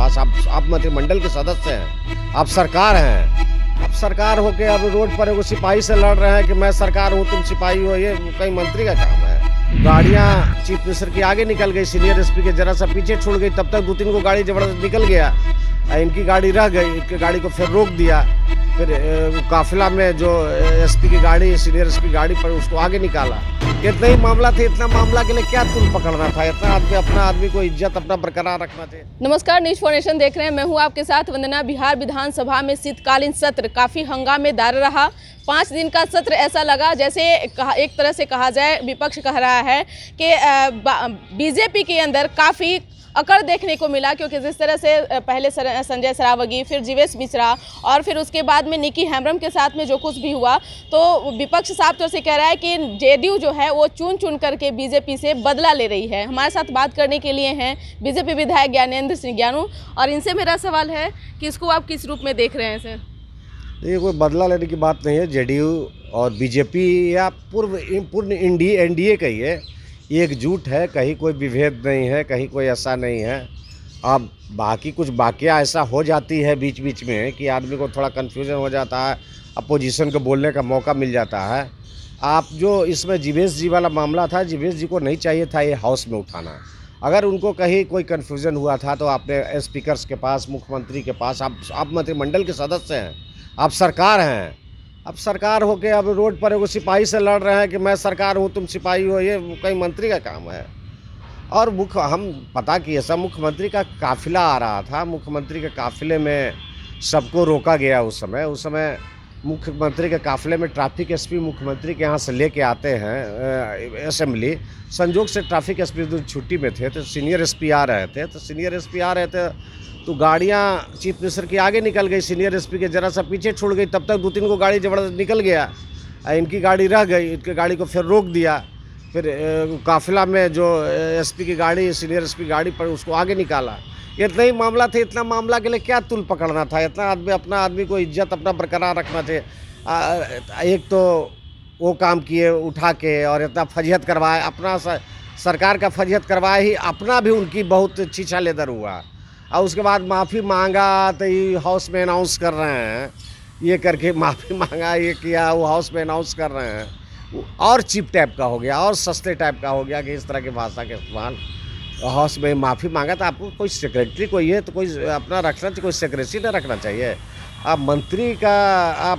पास, आप मंत्रिमंडल के सदस्य हैं, आप सरकार हैं। अब सरकार होके अब रोड पर एगो सिपाही से लड़ रहे हैं कि मैं सरकार हूँ तुम सिपाही हो, ये कहीं मंत्री का काम है। गाड़ियाँ चीफ मिनिस्टर की आगे निकल गई, सीनियर एसपी के जरा सा पीछे छोड़ गई, तब तक 2-3 को गाड़ी जबरदस्त निकल गया। इनकी गाड़ी रह गई, इनकी गाड़ी को फिर रोक दिया, फिर काफिला में जो एसपी की गाड़ी, सीनियर एसपी गाड़ी पर उसको आगे निकाला। इतना ही मामला था, इतना मामला के लिए क्या तुल पकड़ना था? इतना अपना आदमी को इज्जत अपना बरकरार रखना चाहिए। नमस्कार, न्यूज फॉर नेशन देख रहे हैं, मैं हूं आपके साथ वंदना। बिहार विधानसभा में शीतकालीन सत्र काफी हंगामेदार रहा। 5 दिन का सत्र ऐसा लगा जैसे एक तरह से कहा जाए, विपक्ष कह रहा है कि बीजेपी के अंदर काफी अकड़ देखने को मिला, क्योंकि जिस तरह से पहले संजय सरावगी, फिर जीवेश मिश्रा और फिर उसके बाद में निकी हेम्ब्रम के साथ में जो कुछ भी हुआ, तो विपक्ष साफ तौर से कह रहा है कि जेडीयू जो है वो चुन करके बीजेपी से बदला ले रही है। हमारे साथ बात करने के लिए हैं बीजेपी विधायक ज्ञानेंद्र सिंह ज्ञानू, और इनसे मेरा सवाल है कि इसको आप किस रूप में देख रहे हैं सर? ये कोई बदला लेने की बात नहीं है। जेडीयू और बीजेपी या पूर्ण एनडीए का ही है, एकजुट है, कहीं कोई विभेद नहीं है, कहीं कोई ऐसा नहीं है। अब बाकी कुछ बाकियाँ ऐसा हो जाती है बीच बीच में कि आदमी को थोड़ा कन्फ्यूजन हो जाता है, अपोजिशन को बोलने का मौका मिल जाता है। आप जो इसमें जीवेश जी वाला मामला था, जीवेश जी को नहीं चाहिए था ये हाउस में उठाना। अगर उनको कहीं कोई कन्फ्यूज़न हुआ था तो आपने स्पीकर्स के पास, मुख्यमंत्री के पास, आप मंत्रिमंडल के सदस्य हैं, आप सरकार हैं। अब सरकार होके अब रोड पर एगो सिपाही से लड़ रहे हैं कि मैं सरकार हूँ तुम सिपाही हो, ये कहीं मंत्री का काम है। और हम पता किए सब मुख्यमंत्री का काफिला आ रहा था, मुख्यमंत्री के काफिले में सबको रोका गया। उस समय मुख्यमंत्री के काफिले में ट्रैफिक एसपी मुख्यमंत्री के यहाँ से लेके आते हैं असेंबली। संजोग से ट्रैफिक एसपी छुट्टी में थे, तो सीनियर एसपी आ रहे थे, तो गाड़ियाँ चीफ मिनिस्टर की आगे निकल गई, सीनियर एसपी के जरा सा पीछे छोड़ गई, तब तक 2-3 को गाड़ी जबरदस्त निकल गया। इनकी गाड़ी रह गई, इनकी गाड़ी को फिर रोक दिया, फिर काफिला में जो एसपी की गाड़ी, सीनियर एसपी गाड़ी पर उसको आगे निकाला। इतना ही मामला था, इतना मामला के लिए क्या तुल पकड़ना था? इतना अपना आदमी को इज्जत अपना बरकरार रखना चाहिए। एक तो वो काम किए उठा के और इतना फजीहत करवाए, अपना सरकार का फजीहत करवाए ही अपना भी उनकी बहुत छीछा लेदर हुआ। और उसके बाद माफ़ी मांगा तो ये हाउस में अनाउंस कर रहे हैं, ये करके माफ़ी मांगा, ये किया, वो हाउस में अनाउंस कर रहे हैं। और चीप टाइप का हो गया और सस्ते टाइप का हो गया कि इस तरह की भाषा के इस्तेमाल। हाउस में माफ़ी मांगा तो आपको कोई सेक्रेटरी कोई है तो कोई अपना रखना चाहिए, कोई सेक्रेटरी ना रखना चाहिए। आप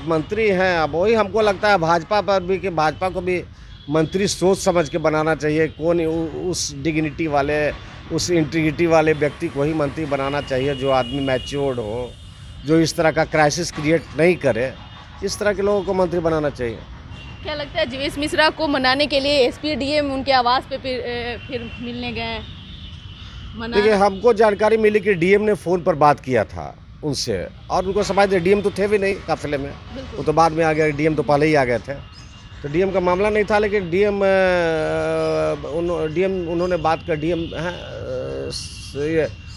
मंत्री हैं। अब वही हमको लगता है भाजपा पर भी कि भाजपा को भी मंत्री सोच समझ के बनाना चाहिए। कौन उस डिग्निटी वाले, उस इंटीग्रिटी वाले व्यक्ति को ही मंत्री बनाना चाहिए जो आदमी मैच्योर्ड हो, जो इस तरह का क्राइसिस क्रिएट नहीं करे। इस तरह के लोगों को मंत्री बनाना चाहिए। क्या लगता है जीवेश मिश्रा को मनाने के लिए एसपी डीएम उनके आवास पे फिर मिलने गए? देखिए, हमको जानकारी मिली कि डीएम ने फ़ोन पर बात किया था उनसे, और उनको समझ डीएम तो थे भी नहीं काफिले में, वो तो बाद में आ गया। डीएम तो पहले ही आ गए थे, तो डीएम का मामला नहीं था। लेकिन डीएम उन्होंने बात कर, डीएम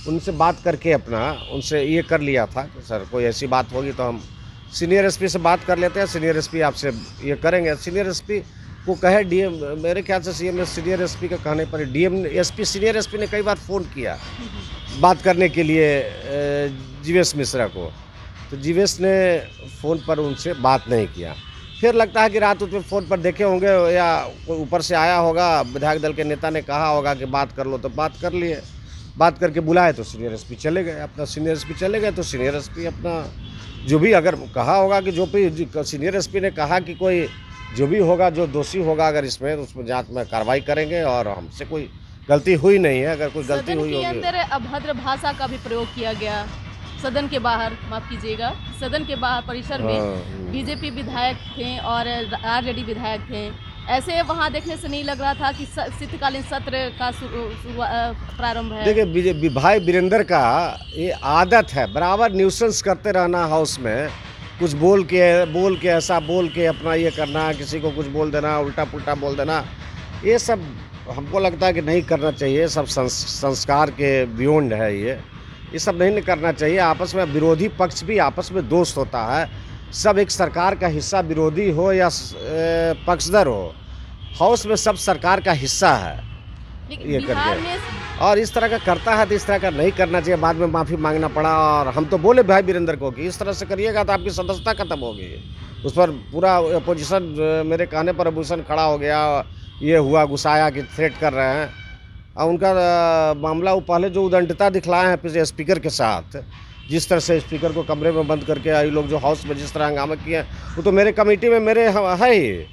उनसे बात करके उनसे ये कर लिया था कि सर कोई ऐसी बात होगी तो हम सीनियर एसपी से बात कर लेते हैं, सीनियर एसपी आपसे ये करेंगे। सीनियर एसपी को कहे डीएम, मेरे ख्याल से सीएम ने सीनियर एसपी का कहने पर डीएम सीनियर एसपी ने कई बार फ़ोन किया बात करने के लिए जीवेश मिश्रा को, तो जीवेश ने फ़ोन पर उनसे बात नहीं किया। फिर लगता है कि रात में फ़ोन पर देखे होंगे या कोई ऊपर से आया होगा, विधायक दल के नेता ने कहा होगा कि बात कर लो, तो बात कर लिए। बात करके बुलाए तो सीनियर एसपी चले गए, तो सीनियर एसपी अपना जो भी अगर कहा होगा कि जो भी सीनियर एसपी ने कहा कि कोई जो भी होगा, जो दोषी होगा अगर इसमें, तो उसमें जांच में कार्रवाई करेंगे। और हमसे कोई गलती हुई नहीं है। अगर कोई गलती हुई होगी, अंदर अभद्र भाषा का भी प्रयोग किया गया सदन के बाहर, माफ कीजिएगा, सदन के बाहर परिसर में बीजेपी विधायक थे और आरजेडी विधायक थे। ऐसे वहाँ देखने से नहीं लग रहा था कि शीतकालीन सत्र का प्रारंभ है। देखिए, भाई वीरेंद्र का ये आदत है बराबर न्यूसेंस करते रहना, हाउस में कुछ बोल के ऐसा बोल के अपना ये करना, किसी को कुछ बोल देना, उल्टा पुल्टा बोल देना, ये सब हमको लगता है कि नहीं करना चाहिए। सब संस्कार के बियॉन्ड है ये सब नहीं करना चाहिए। आपस में विरोधी पक्ष भी आपस में दोस्त होता है। सब एक सरकार का हिस्सा, विरोधी हो या पक्षधर हो, हाउस में सब सरकार का हिस्सा है ये करके। और इस तरह का करता है तो इस तरह का नहीं करना चाहिए। बाद में माफ़ी मांगना पड़ा और हम तो बोले भाई वीरेंद्र को कि इस तरह से करिएगा तो आपकी सदस्यता खत्म होगी। उस पर पूरा अपोजिशन मेरे कहने पर अपोजिशन खड़ा हो गया, ये हुआ गुस्साया कि थ्रेट कर रहे हैं। और उनका मामला वो पहले जो उदंडता दिखलाए हैं फिर स्पीकर के साथ, जिस तरह से स्पीकर को कमरे में बंद करके आई लोग जो हाउस में जिस तरह हंगामा किए वो तो मेरे कमेटी में मेरे है ही,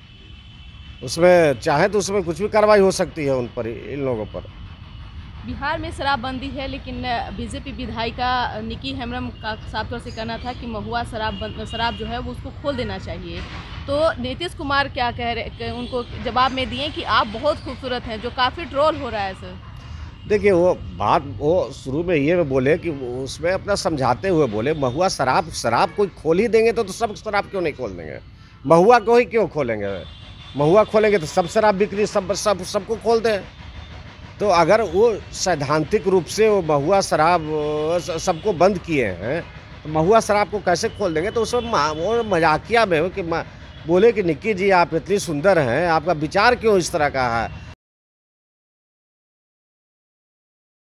उसमें चाहे तो उसमें कुछ भी कार्रवाई हो सकती है उन पर, इन लोगों पर। बिहार में शराबबंदी है, लेकिन बीजेपी विधायिका निकी हेम्ब्रम का साफ तौर से कहना था कि महुआ शराब जो है वो उसको खोल देना चाहिए। तो नीतीश कुमार क्या कह रहे, उनको जवाब में दिए कि आप बहुत खूबसूरत हैं, जो काफ़ी ट्रोल हो रहा है सर। देखिए वो शुरू में ये बोले कि उसमें अपना समझाते हुए बोले महुआ शराब कोई खोल ही देंगे तो सब शराब क्यों नहीं खोल देंगे, महुआ को ही क्यों खोलेंगे, महुआ खोलेंगे तो सब शराब बिक्री सबको खोल दें। तो अगर वो सैद्धांतिक रूप से वो महुआ शराब सबको बंद किए हैं तो महुआ शराब को कैसे खोल देंगे। तो उसमें वो मजाकिया में हो कि बोले कि निक्की जी आप इतनी सुंदर हैं, आपका विचार क्यों इस तरह का है,